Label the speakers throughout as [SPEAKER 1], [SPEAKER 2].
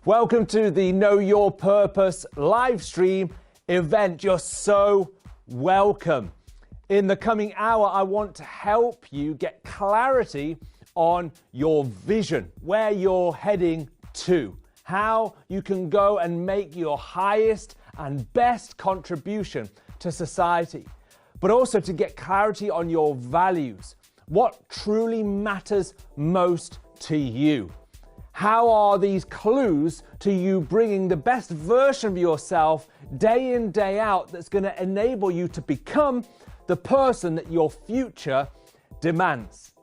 [SPEAKER 1] Welcome to the Know Your Purpose live stream event. You're so welcome. In the coming hour, I want to help you get clarity on your vision, where you're heading to, how you can go and make your highest and best contribution to society, but also to get clarity on your values, what truly matters most to you. How are these clues to you bringing the best version of yourself day in, day out that's going to enable you to become the person that your future demands?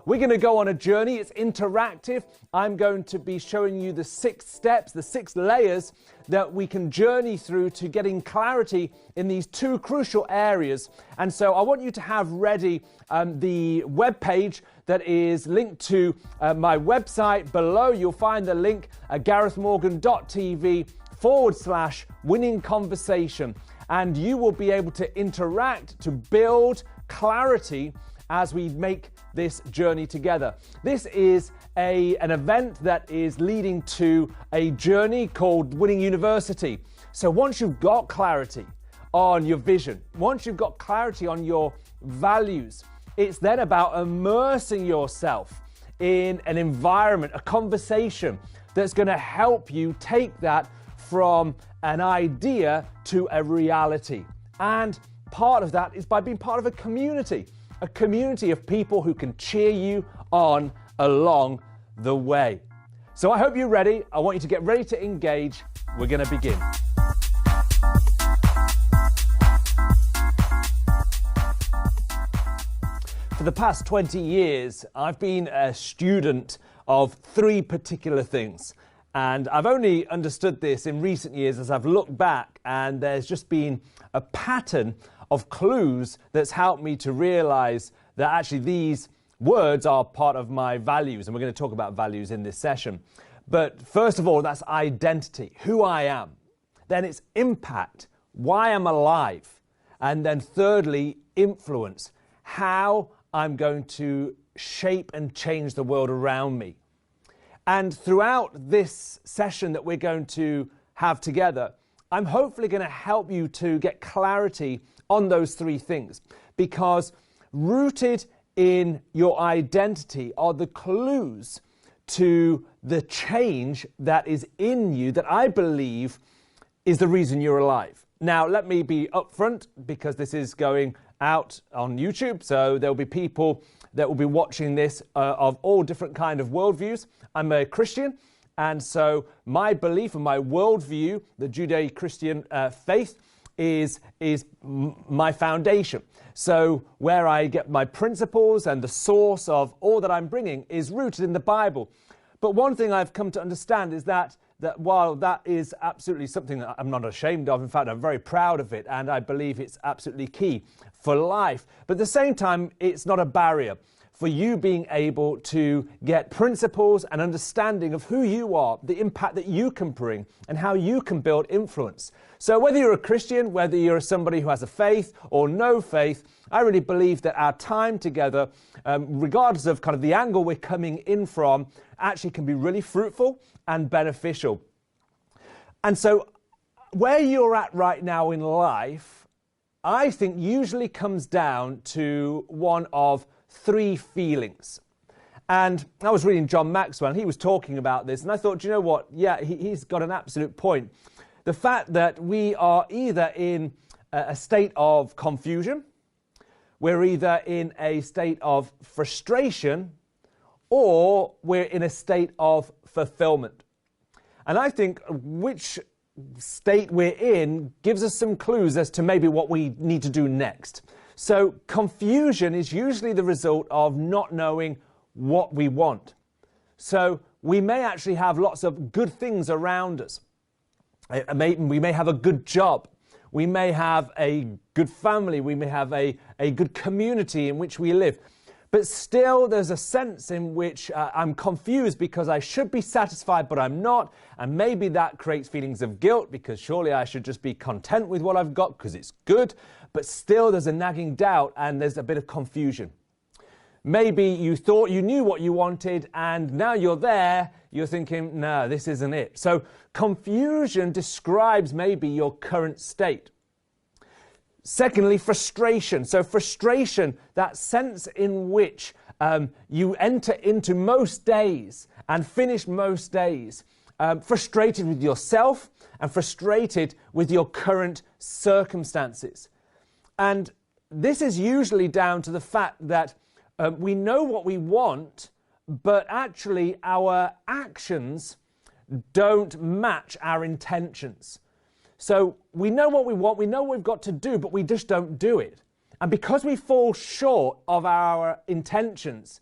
[SPEAKER 1] We're going to go on a journey. It's interactive. I'm going to be showing you the 6 steps, the 6 layers that we can journey through to getting clarity in these 2 crucial areas. And so I want you to have ready the webpage that is linked to my website. Below, you'll find the link at garethmorgan.tv/winning conversation. And you will be able to interact to build clarity as we make this journey together. This is an event that is leading to a journey called Winning University. So once you've got clarity on your vision, once you've got clarity on your values, it's then about immersing yourself in an environment, a conversation that's going to help you take that from an idea to a reality. And part of that is by being part of a community of people who can cheer you on along the way. So I hope you're ready. I want you to get ready to engage. We're going to begin. For the past 20 years, I've been a student of 3 particular things. And I've only understood this in recent years as I've looked back, and there's just been a pattern of clues that's helped me to realize that actually these words are part of my values, and we're going to talk about values in this session. But first of all, that's identity, who I am. Then it's impact, why I'm alive. And then thirdly, influence, how I'm going to shape and change the world around me. And throughout this session that we're going to have together, I'm hopefully going to help you to get clarity on those 3 things, because rooted in your identity are the clues to the change that is in you that I believe is the reason you're alive. Now, let me be upfront, because this is going out on YouTube, so there'll be people that will be watching this of all different kind of worldviews. I'm a Christian, and so my belief and my worldview, the Judeo-Christian faith, is my foundation. So where I get my principles and the source of all that I'm bringing is rooted in the Bible. But one thing I've come to understand is that while that is absolutely something that I'm not ashamed of, in fact, I'm very proud of it, and I believe it's absolutely key for life. But at the same time, it's not a barrier for you being able to get principles and understanding of who you are, the impact that you can bring, and how you can build influence. So whether you're a Christian, whether you're somebody who has a faith or no faith, I really believe that our time together, regardless of kind of the angle we're coming in from, actually can be really fruitful and beneficial. And so where you're at right now in life, I think usually comes down to one of 3 feelings. And I was reading John Maxwell, and he was talking about this, and I thought, you know what? Yeah, he's got an absolute point. The fact that we are either in a state of confusion, we're either in a state of frustration, or we're in a state of fulfillment. And I think which state we're in gives us some clues as to maybe what we need to do next. So confusion is usually the result of not knowing what we want. So we may actually have lots of good things around us. We may have a good job. We may have a good family. We may have a good community in which we live. But still, there's a sense in which I'm confused because I should be satisfied, but I'm not. And maybe that creates feelings of guilt because surely I should just be content with what I've got because it's good. But still, there's a nagging doubt and there's a bit of confusion. Maybe you thought you knew what you wanted and now you're there, you're thinking, no, this isn't it. So confusion describes maybe your current state. Secondly, frustration. So frustration, that sense in which you enter into most days and finish most days frustrated with yourself and frustrated with your current circumstances. And this is usually down to the fact that we know what we want, but actually our actions don't match our intentions. So we know what we want, we know what we've got to do, but we just don't do it. And because we fall short of our intentions,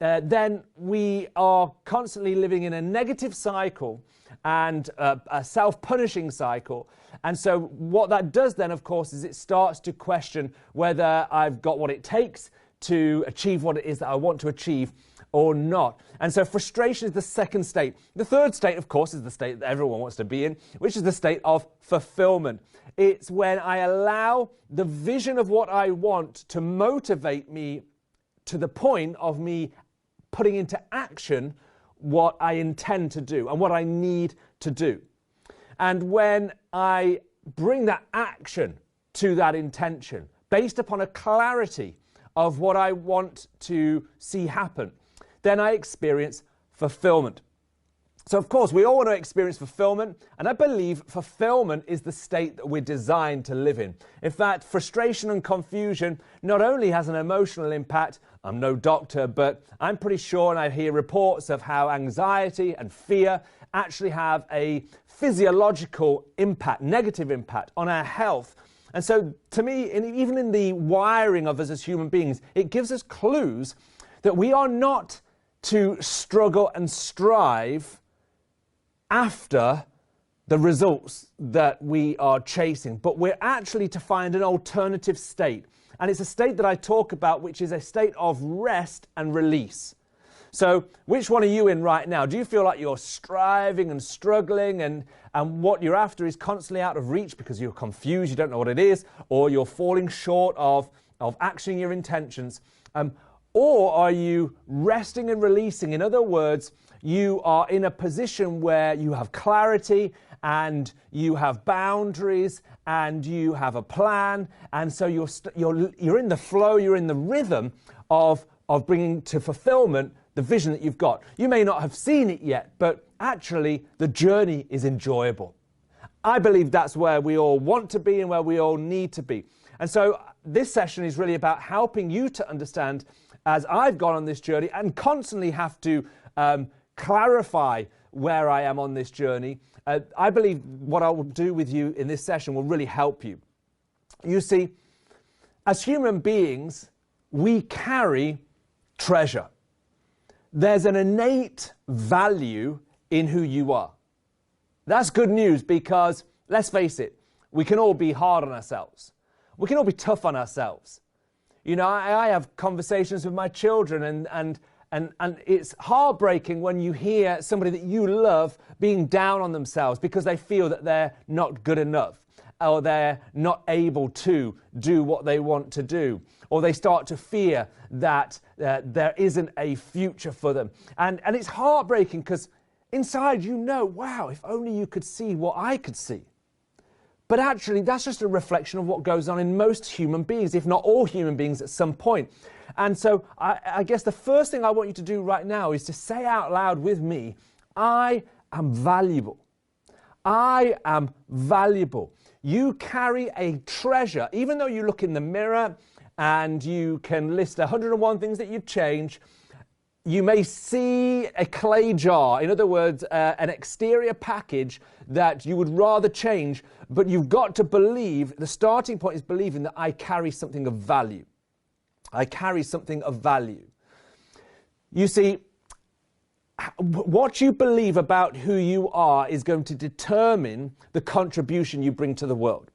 [SPEAKER 1] then we are constantly living in a negative cycle and a self-punishing cycle. And so what that does then, of course, is it starts to question whether I've got what it takes to achieve what it is that I want to achieve or not. And so frustration is the second state. The third state, of course, is the state that everyone wants to be in, which is the state of fulfillment. It's when I allow the vision of what I want to motivate me to the point of me putting into action what I intend to do and what I need to do. And when I bring that action to that intention based upon a clarity of what I want to see happen, then I experience fulfillment. So of course, we all want to experience fulfillment, and I believe fulfillment is the state that we're designed to live in. In fact, frustration and confusion not only has an emotional impact, I'm no doctor, but I'm pretty sure, and I hear reports of how anxiety and fear actually have a physiological impact, negative impact on our health. And so to me, even in the wiring of us as human beings, it gives us clues that we are not to struggle and strive after the results that we are chasing, but we're actually to find an alternative state. And it's a state that I talk about, which is a state of rest and release. So which one are you in right now? Do you feel like you're striving and struggling and what you're after is constantly out of reach because you're confused, you don't know what it is, or you're falling short of actioning your intentions? Or are you resting and releasing? In other words, you are in a position where you have clarity and you have boundaries and you have a plan, and so you're in the flow, you're in the rhythm of bringing to fulfillment the vision that you've got. You may not have seen it yet, but actually the journey is enjoyable. I believe that's where we all want to be and where we all need to be. And so this session is really about helping you to understand, as I've gone on this journey and constantly have to clarify where I am on this journey. I believe what I will do with you in this session will really help you. You see, as human beings, we carry treasure. There's an innate value in who you are. That's good news because, let's face it, we can all be hard on ourselves. We can all be tough on ourselves. You know, I have conversations with my children and it's heartbreaking when you hear somebody that you love being down on themselves because they feel that they're not good enough or they're not able to do what they want to do, or they start to fear that there isn't a future for them. And it's heartbreaking because inside you know, wow, if only you could see what I could see. But actually, that's just a reflection of what goes on in most human beings, if not all human beings at some point. And so I guess the first thing I want you to do right now is to say out loud with me, I am valuable. I am valuable. You carry a treasure. Even though you look in the mirror and you can list 101 things that you'd change, you may see a clay jar, in other words, an exterior package that you would rather change, but you've got to believe, the starting point is believing that I carry something of value. I carry something of value. You see, what you believe about who you are is going to determine the contribution you bring to the world.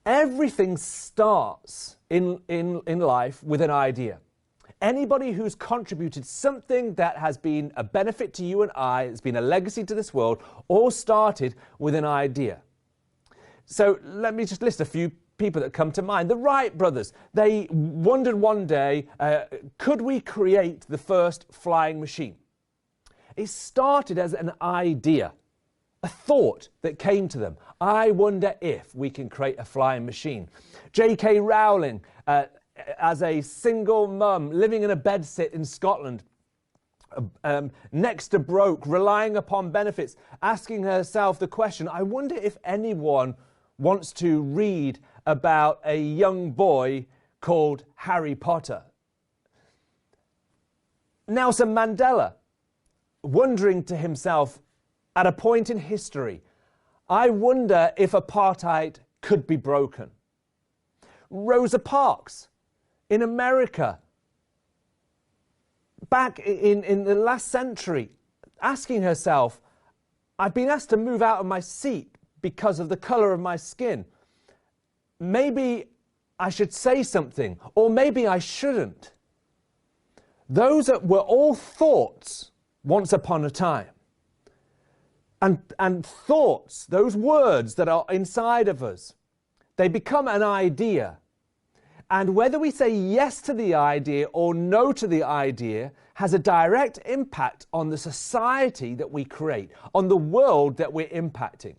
[SPEAKER 1] Everything starts in life with an idea. Anybody who's contributed something that has been a benefit to you and I, it's been a legacy to this world, all started with an idea. So let me just list a few people that come to mind. The Wright brothers, they wondered one day, could we create the first flying machine? It started as an idea, a thought that came to them. I wonder if we can create a flying machine. J.K. Rowling, as a single mum living in a bedsit in Scotland, next to broke, relying upon benefits, asking herself the question, I wonder if anyone wants to read about a young boy called Harry Potter. Nelson Mandela, wondering to himself at a point in history, I wonder if apartheid could be broken. Rosa Parks in America, back in the last century, asking herself, I've been asked to move out of my seat because of the colour of my skin. Maybe I should say something, or maybe I shouldn't. Those were all thoughts once upon a time. And thoughts, those words that are inside of us, they become an idea. And whether we say yes to the idea or no to the idea has a direct impact on the society that we create, on the world that we're impacting.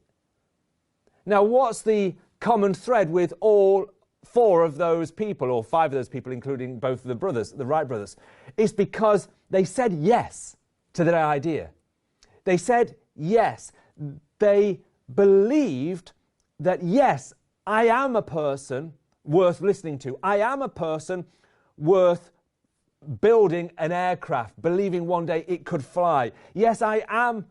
[SPEAKER 1] Now, what's the common thread with all four of those people, or five of those people, including both of the brothers, the Wright brothers? It's because they said yes to their idea. They said yes. They believed that, yes, I am a person worth listening to. I am a person worth building an aircraft, believing one day it could fly. Yes, I am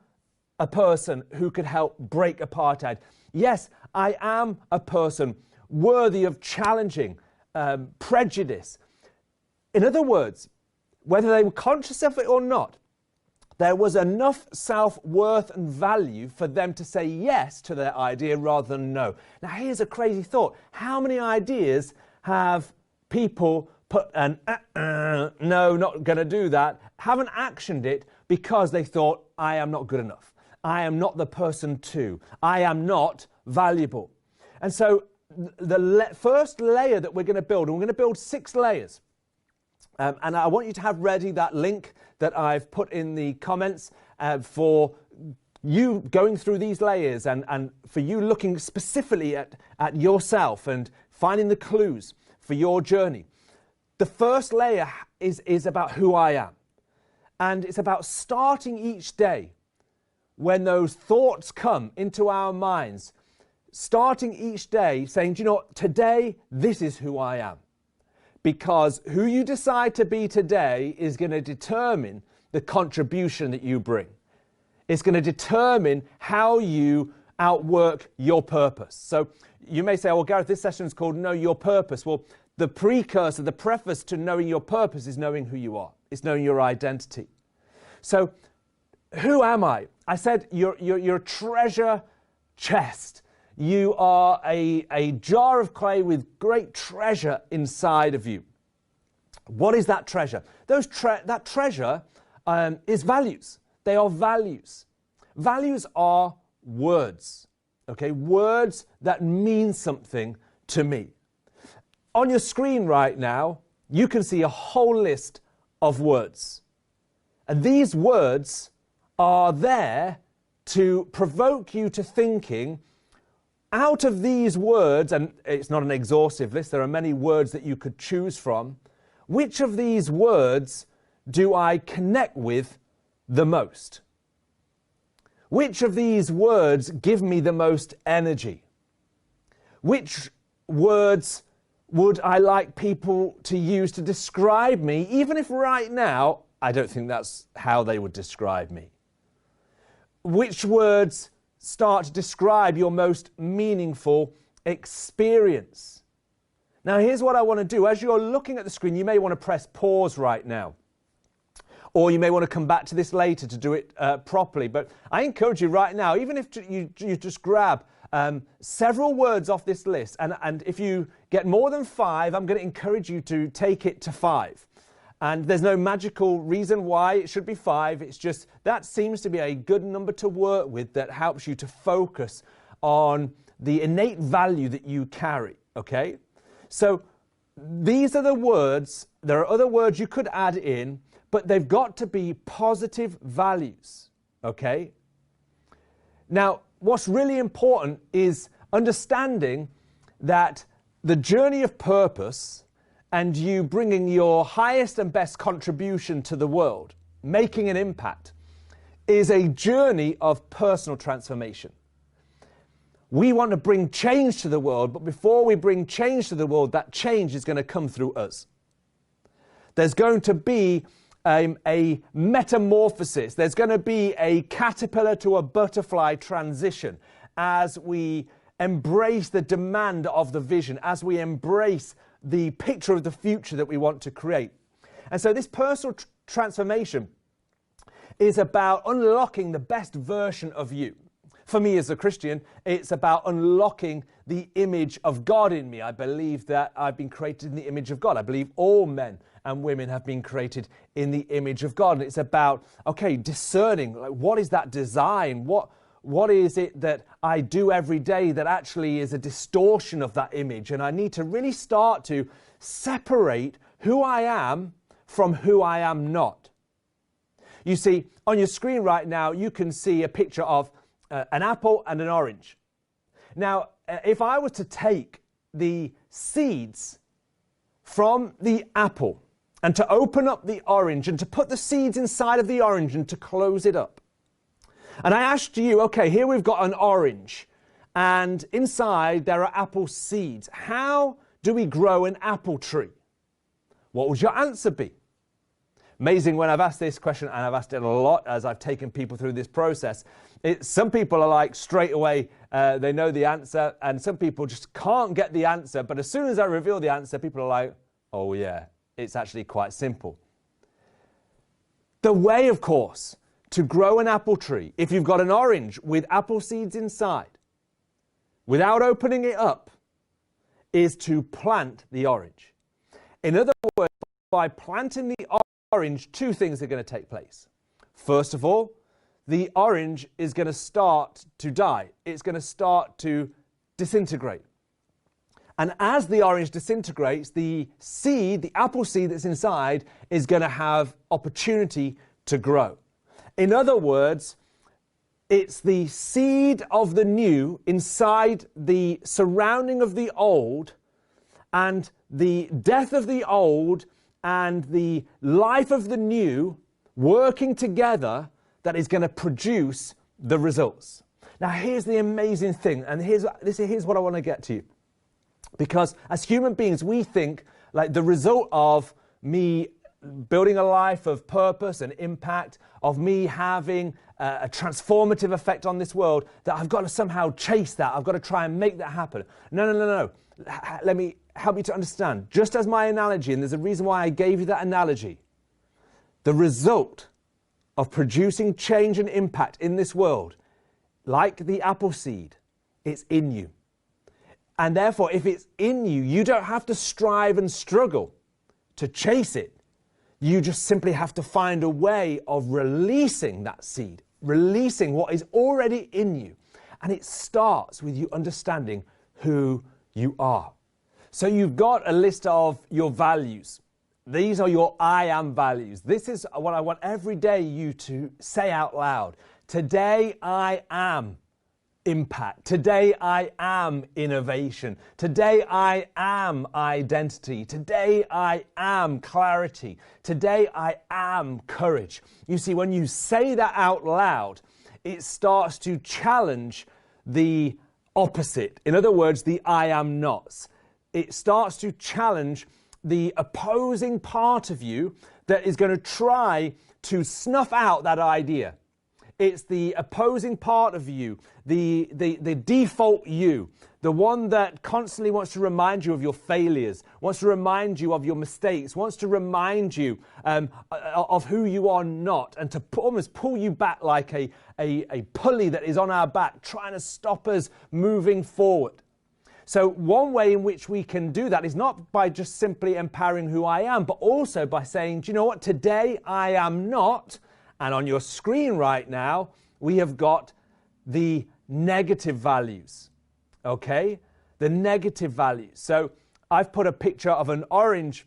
[SPEAKER 1] a person who could help break apartheid. Yes, I am a person worthy of challenging prejudice. In other words, whether they were conscious of it or not, there was enough self-worth and value for them to say yes to their idea rather than no. Now, here's a crazy thought. How many ideas have people put an no, not going to do that, haven't actioned it because they thought, I am not good enough. I am not the person to. I am not valuable. And so the first layer that we're going to build, and we're going to build 6 layers. And I want you to have ready that link that I've put in the comments for you going through these layers and for you looking specifically at yourself and finding the clues for your journey. The first layer is about who I am. And it's about starting each day when those thoughts come into our minds, starting each day saying, do you know what, today, this is who I am. Because who you decide to be today is going to determine the contribution that you bring. It's going to determine how you outwork your purpose. So you may say, well, Gareth, this session is called Know Your Purpose. Well, the precursor, the preface to knowing your purpose is knowing who you are. It's knowing your identity. So who am I? I said you're a treasure chest. You are a jar of clay with great treasure inside of you. What is that treasure? That treasure is values. They are values. Values are words, okay? Words that mean something to me. On your screen right now, you can see a whole list of words. And these words are there to provoke you to thinking. Out of these words, and it's not an exhaustive list, there are many words that you could choose from, which of these words do I connect with the most? Which of these words give me the most energy? Which words would I like people to use to describe me, even if right now I don't think that's how they would describe me? Which words start to describe your most meaningful experience? Now, here's what I want to do. As you're looking at the screen, you may want to press pause right now. Or you may want to come back to this later to do it properly. But I encourage you right now, even if you just grab several words off this list, and if you get more than 5, I'm going to encourage you to take it to 5. And there's no magical reason why it should be 5. It's just that seems to be a good number to work with that helps you to focus on the innate value that you carry. Okay? So these are the words. There are other words you could add in, but they've got to be positive values. Okay? Now, what's really important is understanding that the journey of purpose and you bringing your highest and best contribution to the world, making an impact, is a journey of personal transformation. We want to bring change to the world, but before we bring change to the world, that change is going to come through us. There's going to be a metamorphosis. There's going to be a caterpillar to a butterfly transition as we embrace the demand of the vision, as we embrace the picture of the future that we want to create. And so this personal transformation is about unlocking the best version of you. For me as a Christian, it's about unlocking the image of God in me. I believe that I've been created in the image of God. I believe all men and women have been created in the image of God. And it's about, okay, discerning, like, what is that design? What is it that I do every day that actually is a distortion of that image? And I need to really start to separate who I am from who I am not. You see, on your screen right now, you can see a picture of an apple and an orange. Now, if I was to take the seeds from the apple and to open up the orange and to put the seeds inside of the orange and to close it up, and I asked you, okay, here we've got an orange and inside there are apple seeds. How do we grow an apple tree? What would your answer be? Amazing when I've asked this question, and I've asked it a lot as I've taken people through this process. Some people are like straight away, they know the answer, and some people just can't get the answer. But as soon as I reveal the answer, people are like, oh yeah, it's actually quite simple. The way, of course, to grow an apple tree, if you've got an orange with apple seeds inside, without opening it up, is to plant the orange. In other words, by planting the orange, two things are going to take place. First of all, the orange is going to start to die. It's going to start to disintegrate. And as the orange disintegrates, the seed, the apple seed that's inside, is going to have opportunity to grow. In other words, it's the seed of the new inside the surrounding of the old, and the death of the old and the life of the new working together that is going to produce the results. Now, here's the amazing thing, and here's what I want to get to you. Because as human beings, we think like the result of me building a life of purpose and impact, of me having a transformative effect on this world, that I've got to somehow chase that. I've got to try and make that happen. No. Let me help you to understand. Just as my analogy, and there's a reason why I gave you that analogy, the result of producing change and impact in this world, like the apple seed, it's in you. And therefore, if it's in you, you don't have to strive and struggle to chase it. You just simply have to find a way of releasing that seed, releasing what is already in you. And it starts with you understanding who you are. So you've got a list of your values. These are your I am values. This is what I want every day you to say out loud. Today I am impact. Today I am innovation. Today I am identity. Today I am clarity. Today I am courage. You see, when you say that out loud, it starts to challenge the opposite. In other words, the I am nots. It starts to challenge the opposing part of you that is going to try to snuff out that idea. It's the opposing part of you, the default you, the one that constantly wants to remind you of your failures, wants to remind you of your mistakes, wants to remind you of who you are not, and to almost pull you back like a pulley that is on our back, trying to stop us moving forward. So one way in which we can do that is not by just simply empowering who I am, but also by saying, do you know what, today I am not. And on your screen right now, we have got the negative values, okay? the negative values. So I've put a picture of an orange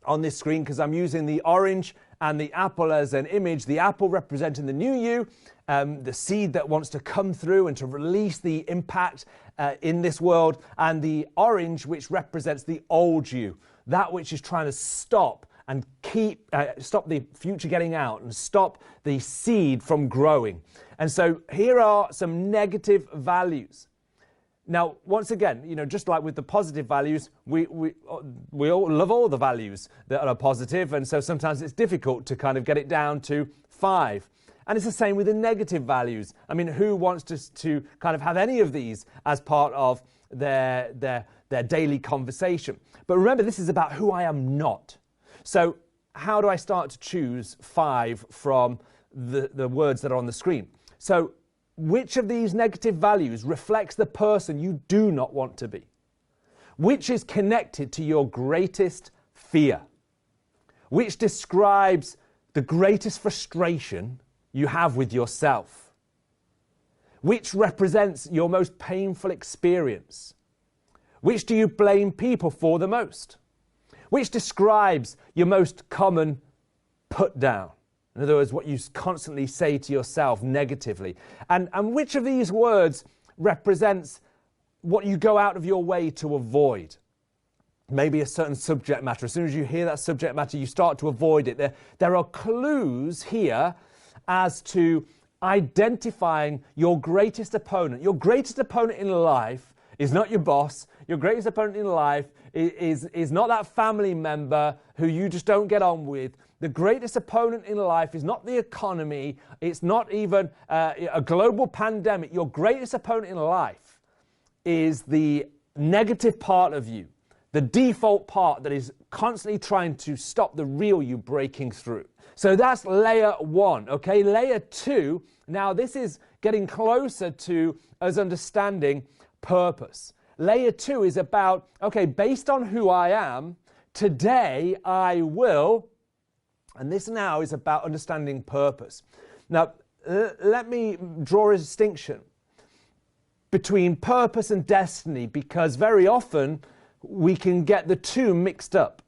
[SPEAKER 1] on this screen because I'm using the orange and the apple as an image. The apple representing the new you, the seed that wants to come through and to release the impact in this world, and the orange, which represents the old you, that which is trying to stop and stop the future getting out and stop the seed from growing. And so here are some negative values. Now, once again, just like with the positive values, we all love all the values that are positive, and so sometimes it's difficult to kind of get it down to 5. And it's the same with the negative values. I mean, who wants to kind of have any of these as part of their daily conversation? But remember, this is about who I am not. So how do I start to choose 5 from the words that are on the screen? So which of these negative values reflects the person you do not want to be? Which is connected to your greatest fear? Which describes the greatest frustration you have with yourself? Which represents your most painful experience? Which do you blame people for the most? Which describes your most common put down? In other words, what you constantly say to yourself negatively. And which of these words represents what you go out of your way to avoid? Maybe a certain subject matter. As soon as you hear that subject matter, you start to avoid it. There are clues here as to identifying your greatest opponent. Your greatest opponent in life is not your boss. Your greatest opponent in life is not that family member who you just don't get on with. The greatest opponent in life is not the economy. It's not even a global pandemic. Your greatest opponent in life is the negative part of you, the default part that is constantly trying to stop the real you breaking through. So that's layer 1, okay? Layer 2, now this is getting closer to us understanding purpose. Layer 2 is about, okay, based on who I am, today I will, and this now is about understanding purpose. Now, let me draw a distinction between purpose and destiny, because very often we can get the two mixed up.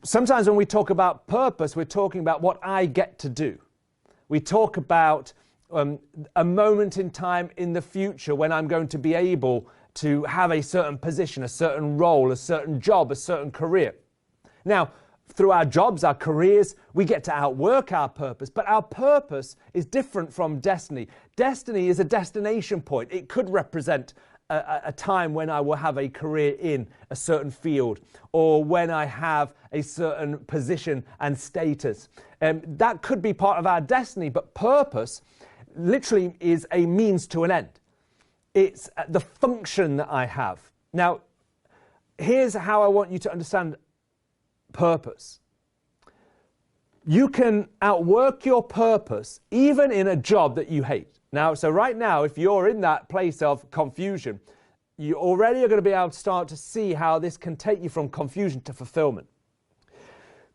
[SPEAKER 1] Sometimes when we talk about purpose, we're talking about what I get to do. We talk about a moment in time in the future when I'm going to be able to have a certain position, a certain role, a certain job, a certain career. Now, through our jobs, our careers, we get to outwork our purpose, but our purpose is different from destiny. Destiny is a destination point. It could represent a time when I will have a career in a certain field, or when I have a certain position and status. That could be part of our destiny, but purpose literally is a means to an end. It's the function that I have. Now, here's how I want you to understand purpose. You can outwork your purpose even in a job that you hate. Now, so right now, if you're in that place of confusion, you already are going to be able to start to see how this can take you from confusion to fulfillment.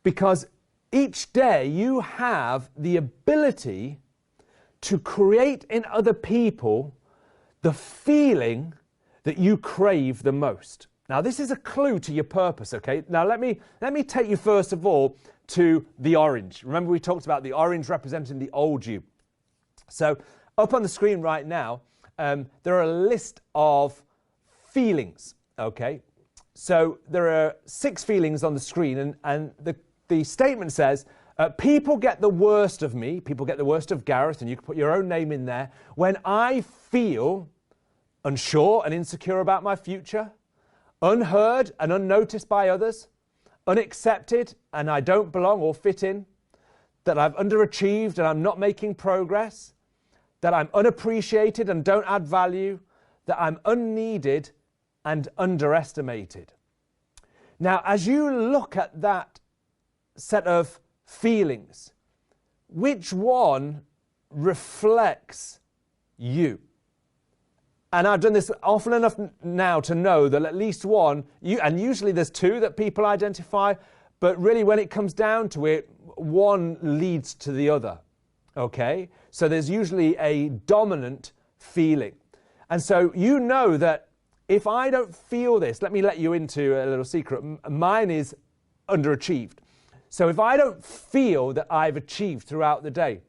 [SPEAKER 1] Because each day you have the ability to create in other people the feeling that you crave the most. Now, this is a clue to your purpose, okay? Now, let me take you first of all to the orange. Remember, we talked about the orange representing the old you. So, up on the screen right now, there are a list of feelings, okay? So, there are 6 feelings on the screen, and the statement says, people get the worst of me, people get the worst of Gareth, and you can put your own name in there, when I feel unsure and insecure about my future, unheard and unnoticed by others, unaccepted and I don't belong or fit in, that I've underachieved and I'm not making progress, that I'm unappreciated and don't add value, that I'm unneeded and underestimated. Now, as you look at that set of feelings, which one reflects you? And I've done this often enough now to know that at least one, and usually there's 2 that people identify, but really when it comes down to it, one leads to the other, okay? So there's usually a dominant feeling. And so you know that if I don't feel this, let me let you into a little secret. Mine is underachieved. So if I don't feel that I've achieved throughout the day,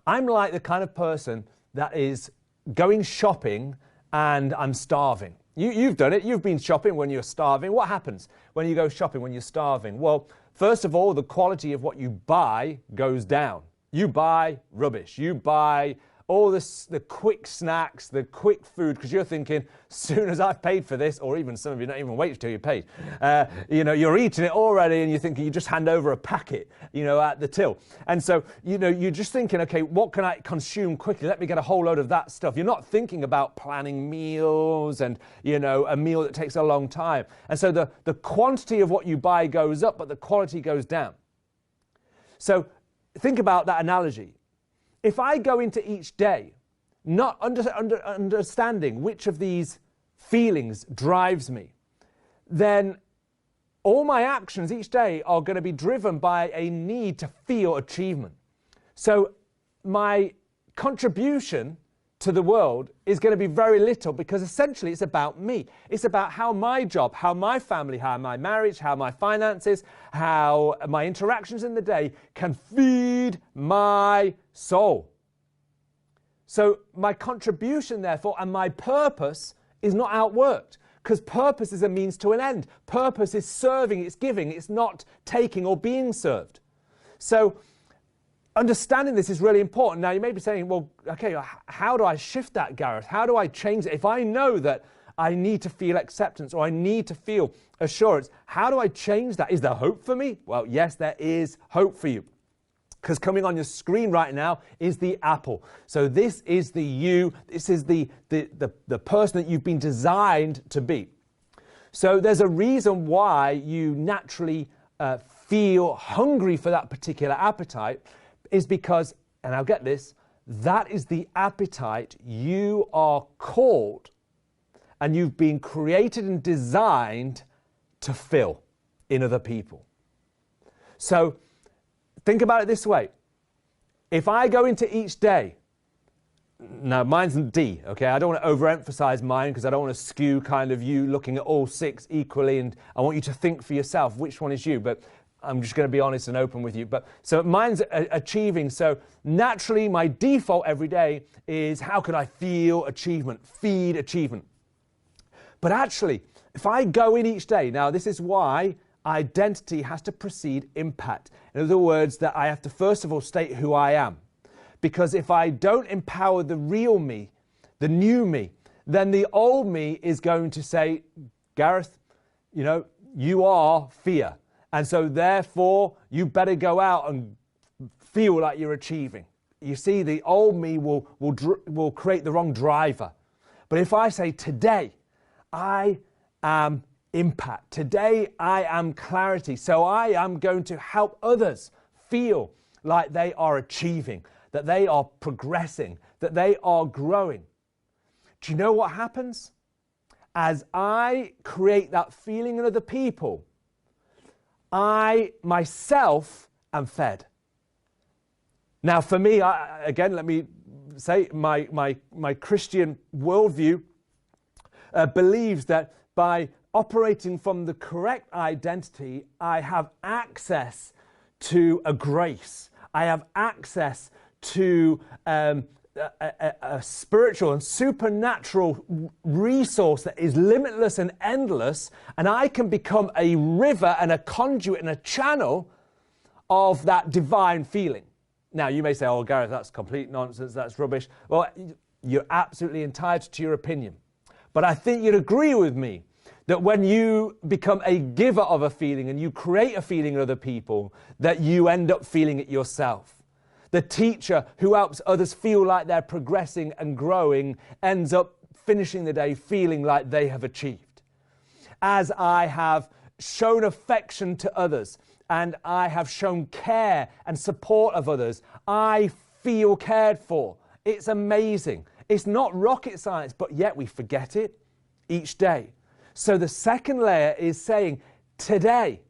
[SPEAKER 1] I'm like the kind of person that is going shopping and I'm starving. You've done it. You've been shopping when you're starving. What happens when you go shopping when you're starving? Well, first of all, the quality of what you buy goes down. You buy rubbish. You buy all this, the quick snacks, the quick food, because you're thinking, as soon as I've paid for this, or even some of you don't even wait until you paid, you're eating it already and you're thinking you just hand over a packet, at the till. And so, you're just thinking, okay, what can I consume quickly? Let me get a whole load of that stuff. You're not thinking about planning meals and, a meal that takes a long time. And so the quantity of what you buy goes up, but the quality goes down. So think about that analogy. If I go into each day not understanding which of these feelings drives me, then all my actions each day are going to be driven by a need to feel achievement. So my contribution to the world is going to be very little, because essentially it's about me. It's about how my job, how my family, how my marriage, how my finances, how my interactions in the day can feed my soul. So my contribution, therefore, and my purpose is not outworked, because purpose is a means to an end. Purpose is serving, it's giving, it's not taking or being served. So understanding this is really important. Now, you may be saying, well, okay, how do I shift that, Gareth? How do I change it? If I know that I need to feel acceptance or I need to feel assurance, how do I change that? Is there hope for me? Well, yes, there is hope for you. Because coming on your screen right now is the apple. So this is the you, this is the person that you've been designed to be. So there's a reason why you naturally feel hungry for that particular appetite, is because, and I'll get this, that is the appetite you are called and you've been created and designed to fill in other people. So think about it this way. If I go into each day, now mine's D, okay? I don't want to overemphasize mine because I don't want to skew kind of you looking at all six equally, and I want you to think for yourself which one is you, but I'm just going to be honest and open with you. But so mine's achieving. So naturally, my default every day is how can I feel achievement, feed achievement. But actually, if I go in each day, now this is why identity has to precede impact. In other words, that I have to first of all state who I am. Because if I don't empower the real me, the new me, then the old me is going to say, Gareth, you are fear. And so therefore, you better go out and feel like you're achieving. You see, the old me will create the wrong driver. But if I say, today, I am impact. Today, I am clarity. So I am going to help others feel like they are achieving, that they are progressing, that they are growing. Do you know what happens? As I create that feeling in other people, I myself am fed. Now, for me, again, let me say my Christian worldview believes that by operating from the correct identity, I have access to a grace. I have access to a spiritual and supernatural resource that is limitless and endless, and I can become a river and a conduit and a channel of that divine feeling. Now, you may say, oh, Gareth, that's complete nonsense, that's rubbish. Well, you're absolutely entitled to your opinion. But I think you'd agree with me that when you become a giver of a feeling and you create a feeling in other people, that you end up feeling it yourself. The teacher who helps others feel like they're progressing and growing ends up finishing the day feeling like they have achieved. As I have shown affection to others and I have shown care and support of others, I feel cared for. It's amazing. It's not rocket science, but yet we forget it each day. So the second layer is saying, today,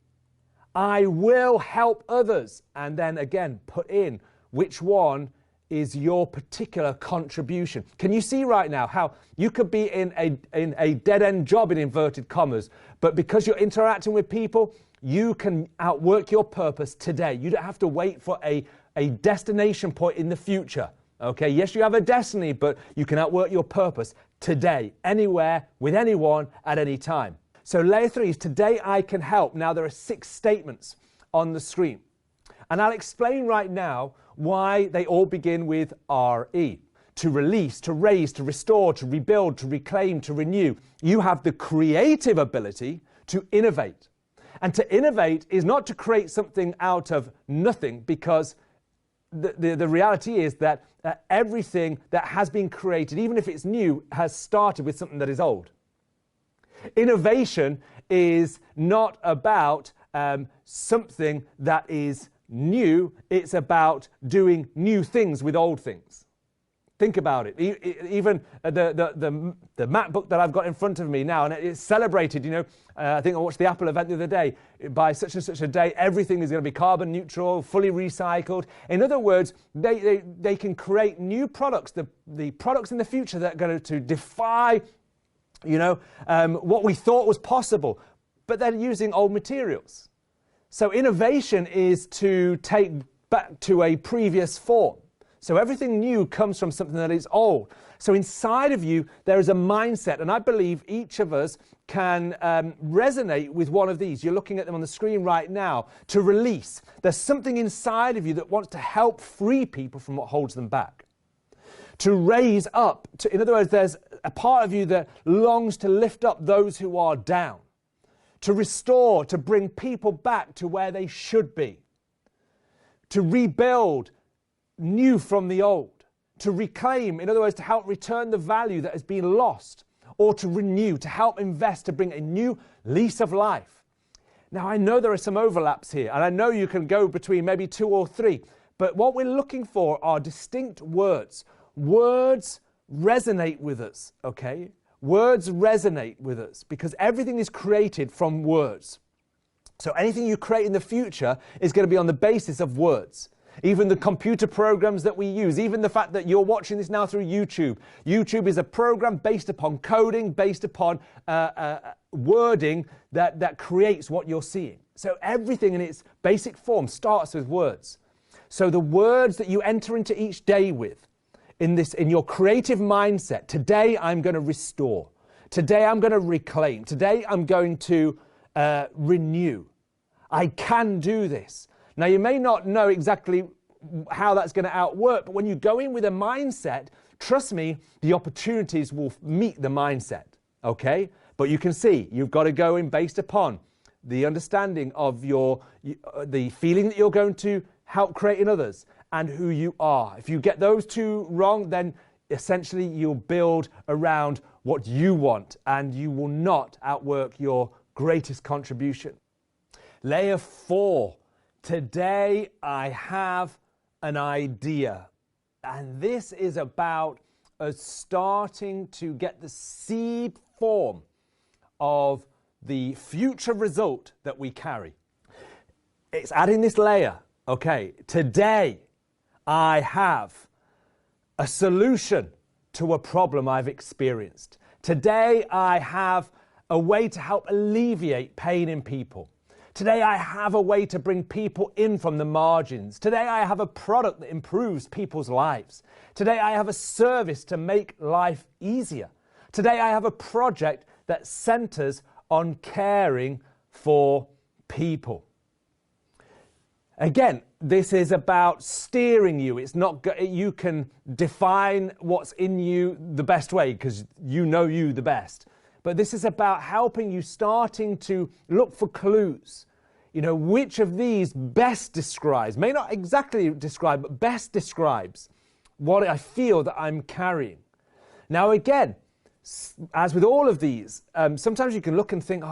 [SPEAKER 1] I will help others. And then again, put in which one is your particular contribution. Can you see right now how you could be in a dead-end job, in inverted commas, but because you're interacting with people, you can outwork your purpose today. You don't have to wait for a destination point in the future. Okay, yes, you have a destiny, but you can outwork your purpose today, anywhere, with anyone, at any time. So layer 3 is today I can help. Now there are 6 statements on the screen. And I'll explain right now why they all begin with RE. To release, to raise, to restore, to rebuild, to reclaim, to renew. You have the creative ability to innovate. And to innovate is not to create something out of nothing, because the reality is that everything that has been created, even if it's new, has started with something that is old. Innovation is not about something that is new. It's about doing new things with old things. Think about it. Even the MacBook that I've got in front of me now, and it's celebrated, you know, I think I watched the Apple event the other day. By such and such a day, everything is going to be carbon neutral, fully recycled. In other words, they can create new products, the products in the future that are going to defy, you know, what we thought was possible, but they're using old materials. So innovation is to take back to a previous form. So everything new comes from something that is old. So inside of you, there is a mindset, and I believe each of us can resonate with one of these. You're looking at them on the screen right now. To release. There's something inside of you that wants to help free people from what holds them back. To raise up. In other words, there's a part of you that longs to lift up those who are down. To restore, to bring people back to where they should be. To rebuild, new from the old. To reclaim, in other words, to help return the value that has been lost. Or to renew, to help invest, to bring a new lease of life. Now, I know there are some overlaps here, and I know you can go between maybe 2 or 3, but what we're looking for are distinct words. Words resonate with us, okay? Words resonate with us because everything is created from words. So anything you create in the future is going to be on the basis of words. Even the computer programs that we use, even the fact that you're watching this now through YouTube. YouTube is a program based upon coding, based upon wording that creates what you're seeing. So everything in its basic form starts with words. So the words that you enter into each day with, in your creative mindset, today I'm going to restore. Today I'm going to reclaim. Today I'm going to renew. I can do this. Now, you may not know exactly how that's going to outwork, but when you go in with a mindset, trust me, the opportunities will meet the mindset, okay? But you can see, you've got to go in based upon the understanding of the feeling that you're going to help create in others and who you are. If you get those 2 wrong, then essentially you'll build around what you want and you will not outwork your greatest contribution. Layer 4. Today I have an idea, and this is about us starting to get the seed form of the future result that we carry. It's adding this layer. Okay, today I have a solution to a problem I've experienced. Today I have a way to help alleviate pain in people. Today I have a way to bring people in from the margins. Today I have a product that improves people's lives. Today I have a service to make life easier. Today I have a project that centers on caring for people. Again, this is about steering you. It's not you can define what's in you the best way because you know you the best. But this is about helping you starting to look for clues. You know, which of these best describes, may not exactly describe, but best describes what I feel that I'm carrying. Now again, as with all of these, sometimes you can look and think, oh,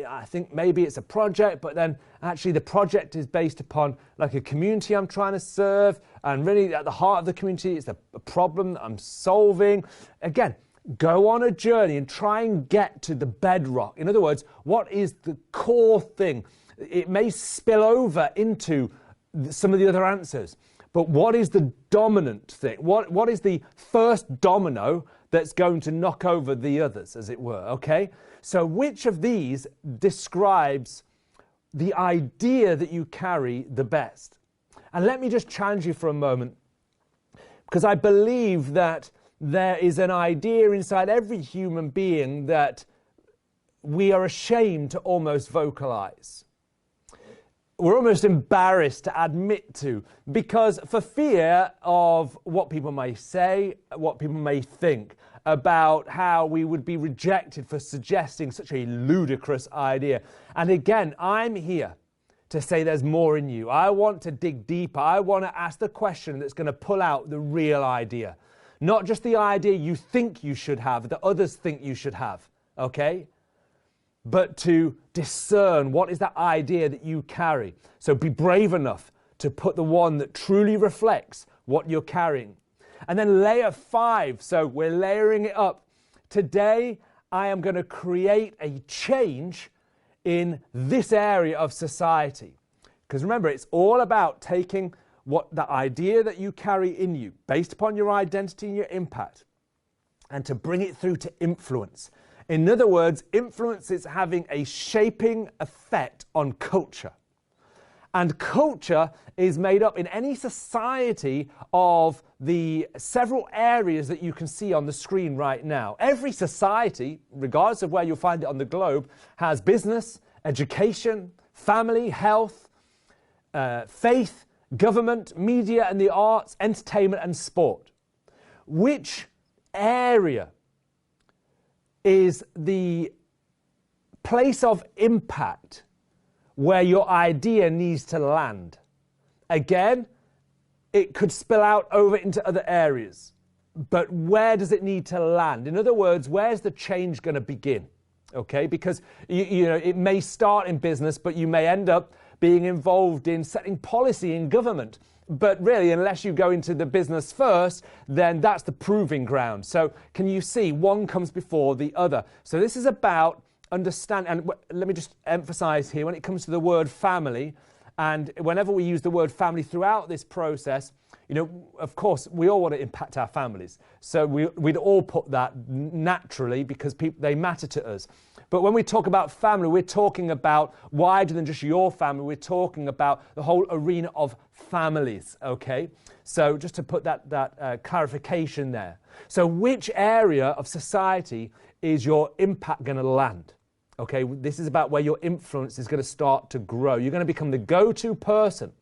[SPEAKER 1] I think maybe it's a project, but then actually the project is based upon like a community I'm trying to serve, and really at the heart of the community is a problem that I'm solving. Again, go on a journey and try and get to the bedrock. In other words, what is the core thing? It may spill over into some of the other answers, But what is the dominant thing? What is the first domino that's going to knock over the others, as it were, okay? So which of these describes the idea that you carry the best? And let me just challenge you for a moment, because I believe that there is an idea inside every human being that we are ashamed to almost vocalize. We're almost embarrassed to admit to, because for fear of what people may say, what people may think about how we would be rejected for suggesting such a ludicrous idea. And again, I'm here to say there's more in you. I want to dig deeper. I want to ask the question that's going to pull out the real idea. Not just the idea you think you should have, that others think you should have, okay? But to discern what is that idea that you carry. So be brave enough to put the one that truly reflects what you're carrying. And then layer 5, so we're layering it up. Today, I am going to create a change in this area of society. Because remember, it's all about taking the idea that you carry in you, based upon your identity and your impact, and to bring it through to influence. In other words, influence is having a shaping effect on culture. And culture is made up in any society of the several areas that you can see on the screen right now. Every society, regardless of where you'll find it on the globe, has business, education, family, health, faith, government, media and the arts, entertainment and sport. Which area is the place of impact where your idea needs to land? Again, it could spill out over into other areas, but where does it need to land? In other words, where's the change going to begin? Okay, because you know, it may start in business, but you may end up being involved in setting policy in government. But really, unless you go into the business first, then that's the proving ground. So can you see one comes before the other? So this is about understand, and let me just emphasize here, when it comes to the word family, and whenever we use the word family throughout this process, you know, of course, we all want to impact our families. So we'd all put that naturally because they matter to us. But when we talk about family, we're talking about wider than just your family. We're talking about the whole arena of families, okay? So just to put that clarification there. So which area of society is your impact going to land? Okay, this is about where your influence is going to start to grow. You're going to become the go-to person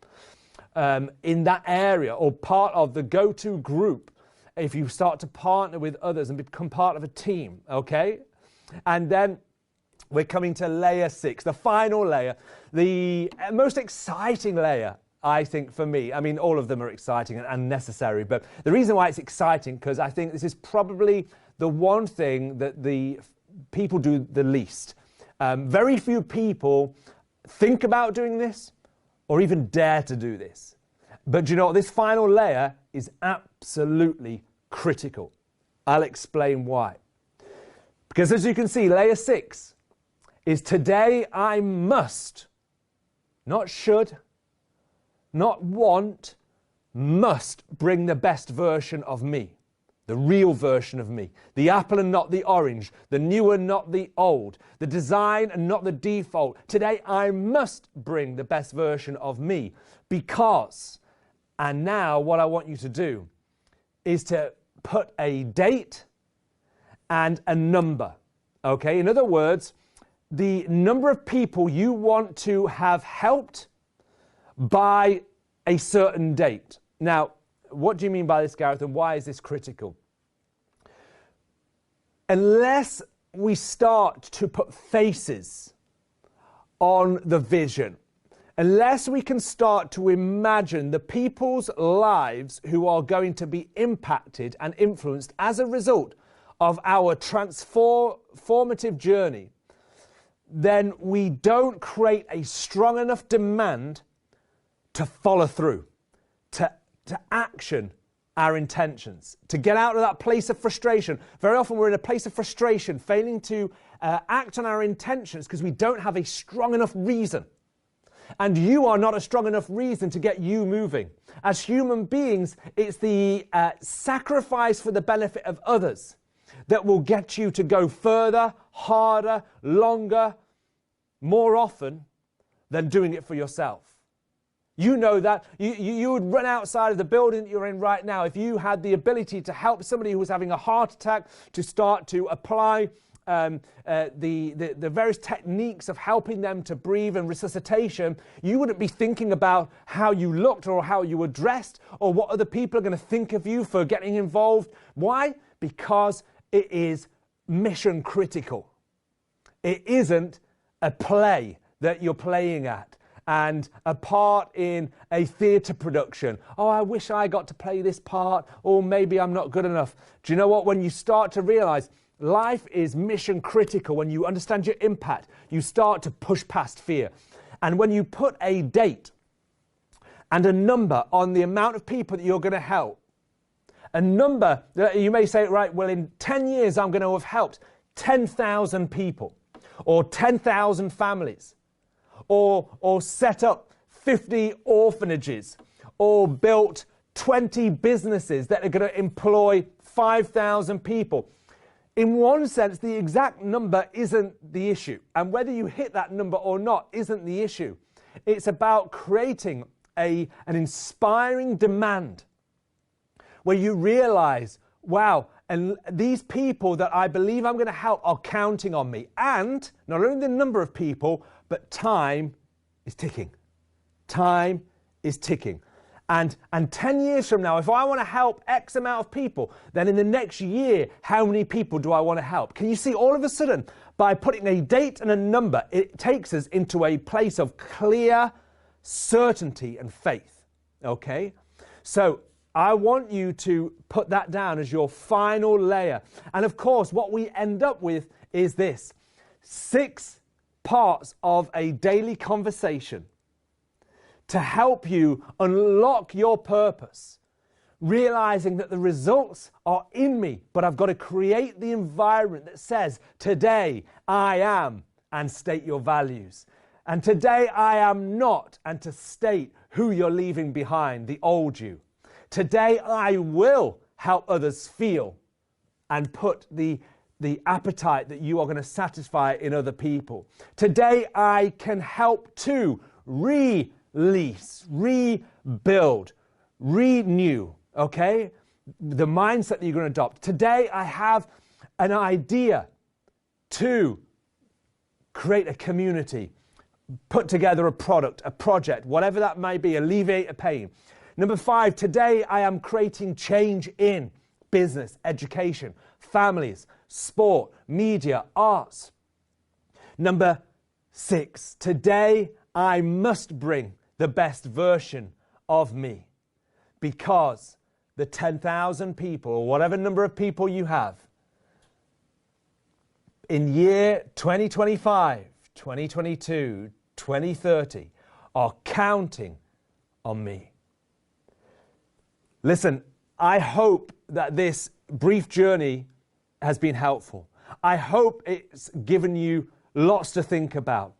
[SPEAKER 1] in that area, or part of the go-to group if you start to partner with others and become part of a team, okay? And then we're coming to layer 6, the final layer, the most exciting layer, I think, for me. I mean, all of them are exciting and necessary, but the reason why it's exciting, because I think this is probably the one thing that the people do the least. Very few people think about doing this or even dare to do this. But you know what? This final layer is absolutely critical. I'll explain why. Because as you can see, layer 6 is today I must, not should, not want, must bring the best version of me. The real version of me, the apple and not the orange, the new and not the old, the design and not the default. Today I must bring the best version of me because, and now what I want you to do is to put a date and a number, okay? In other words, the number of people you want to have helped by a certain date. Now, what do you mean by this, Gareth, and why is this critical? Unless we start to put faces on the vision, unless we can start to imagine the people's lives who are going to be impacted and influenced as a result of our transformative journey, then we don't create a strong enough demand to follow through, to action our intentions, to get out of that place of frustration. Very often we're in a place of frustration, failing to act on our intentions because we don't have a strong enough reason. And you are not a strong enough reason to get you moving. As human beings, it's the sacrifice for the benefit of others that will get you to go further, harder, longer, more often than doing it for yourself. You know that. You would run outside of the building that you're in right now if you had the ability to help somebody who was having a heart attack to start to apply the various techniques of helping them to breathe and resuscitation. You wouldn't be thinking about how you looked or how you were dressed or what other people are going to think of you for getting involved. Why? Because it is mission critical. It isn't a play that you're playing at and a part in a theatre production. Oh, I wish I got to play this part, or maybe I'm not good enough. Do you know what? When you start to realize life is mission critical, when you understand your impact, you start to push past fear. And when you put a date and a number on the amount of people that you're going to help, a number that you may say, right, well, in 10 years, I'm going to have helped 10,000 people or 10,000 families, or set up 50 orphanages, or built 20 businesses that are going to employ 5,000 people. In one sense, the exact number isn't the issue. And whether you hit that number or not isn't the issue. It's about creating an inspiring demand where you realize, wow, and these people that I believe I'm going to help are counting on me. And not only the number of people, but time is ticking. Time is ticking. And 10 years from now, if I want to help X amount of people, then in the next year, how many people do I want to help? Can you see, all of a sudden, by putting a date and a number, it takes us into a place of clear certainty and faith. Okay? So I want you to put that down as your final layer. And of course, what we end up with is this: 6 parts of a daily conversation to help you unlock your purpose, realizing that the results are in me, but I've got to create the environment that says, today I am, and state your values. And today I am not, and to state who you're leaving behind, the old you. Today I will help others feel and put the appetite that you are going to satisfy in other people. Today I can help to release, rebuild, renew, okay? The mindset that you're going to adopt. Today I have an idea to create a community, put together a product, a project, whatever that may be, alleviate a pain. Number 5, today I am creating change in business, education, families, sport, media, arts. Number 6, today I must bring the best version of me, because the 10,000 people, or whatever number of people you have, in year 2025, 2022, 2030, are counting on me. Listen, I hope that this brief journey has been helpful. I hope it's given you lots to think about.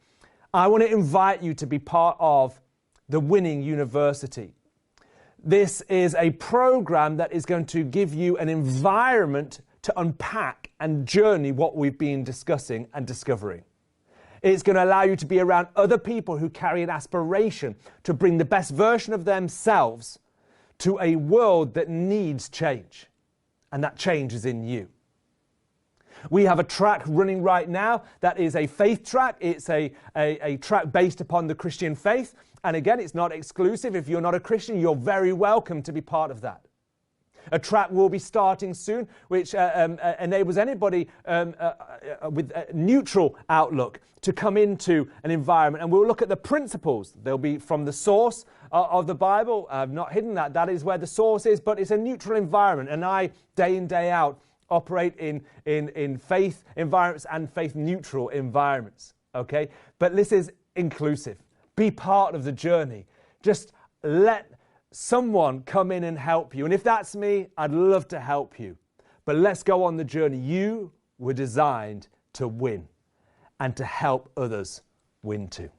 [SPEAKER 1] I want to invite you to be part of the Winning University. This is a program that is going to give you an environment to unpack and journey what we've been discussing and discovering. It's going to allow you to be around other people who carry an aspiration to bring the best version of themselves to a world that needs change. And that change is in you. We have a track running right now that is a faith track. It's a track based upon the Christian faith. And again, it's not exclusive. If you're not a Christian, you're very welcome to be part of that. A track will be starting soon, which enables anybody with a neutral outlook to come into an environment. And we'll look at the principles. They'll be from the source of the Bible. I've not hidden that. That is where the source is, but it's a neutral environment. And I, day in, day out, operate in faith environments and faith neutral environments. Okay? But this is inclusive. Be part of the journey. Just let someone come in and help you. And if that's me, I'd love to help you. But let's go on the journey. You were designed to win and to help others win too.